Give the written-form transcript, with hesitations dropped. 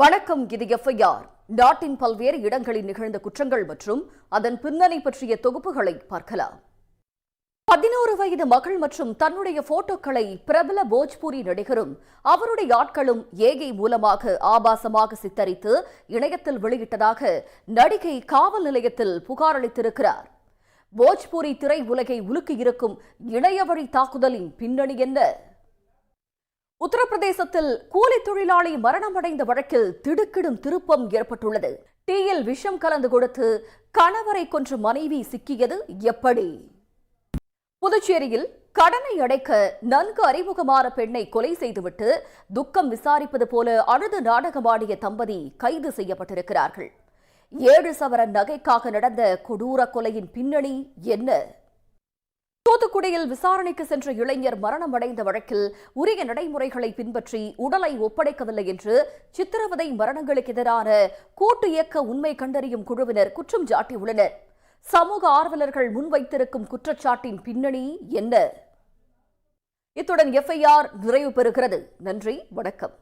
வணக்கம். இது எஃப்ஐஆர். நாட்டின் பல்வேறு இடங்களில் நிகழ்ந்த குற்றங்கள் மற்றும் அதன் பின்னணி பற்றிய தொகுப்புகளை பார்க்கலாம். 11 வயது மகள் மற்றும் தன்னுடைய போட்டோக்களை பிரபல போஜ்பூரி நடிகரும் அவருடைய ஆட்களும் ஏஐ மூலமாக ஆபாசமாக சித்தரித்து இணையத்தில் வெளியிட்டதாக நடிகை காவல் நிலையத்தில் புகார் அளித்திருக்கிறார். போஜ்பூரி திரை உலகை உலுக்கியிருக்கும் இணையவழி தாக்குதலின் பின்னணி என்ன? உத்தரப்பிரதேசத்தில் கூலி தொழிலாளி மரணமடைந்த வழக்கில் திடுக்கிடும் திருப்பம் ஏற்பட்டுள்ளது. டீயில் விஷம் கலந்து கொடுத்து கணவரை கொன்ற மனைவி சிக்கியது எப்படி? புதுச்சேரியில் கடனை அடைக்க நன்கு அறிமுகமான பெண்ணை கொலை செய்துவிட்டு துக்கம் விசாரிப்பது போல அழுது நாடகமாடிய தம்பதி கைது செய்யப்பட்டிருக்கிறார்கள். 7 சவரன் நகைக்காக நடந்த கொடூர கொலையின் பின்னணி என்ன? தூத்துக்குடியில் விசாரணைக்கு சென்ற இளைஞர் மரணமடைந்த வழக்கில் உரிய நடைமுறைகளை பின்பற்றி உடலை ஒப்படைக்கவில்லை என்று சித்திரவதை மரணங்களுக்கு எதிரான கூட்டு இயக்க உண்மை கண்டறியும் குழுவினர் குற்றம் சாட்டியுள்ளனர். சமூக ஆர்வலர்கள் முன்வைத்திருக்கும் குற்றச்சாட்டின் பின்னணி என்ன? இத்துடன் எஃப்ஐஆர் நிறைவு பெறுகிறது. நன்றி, வணக்கம்.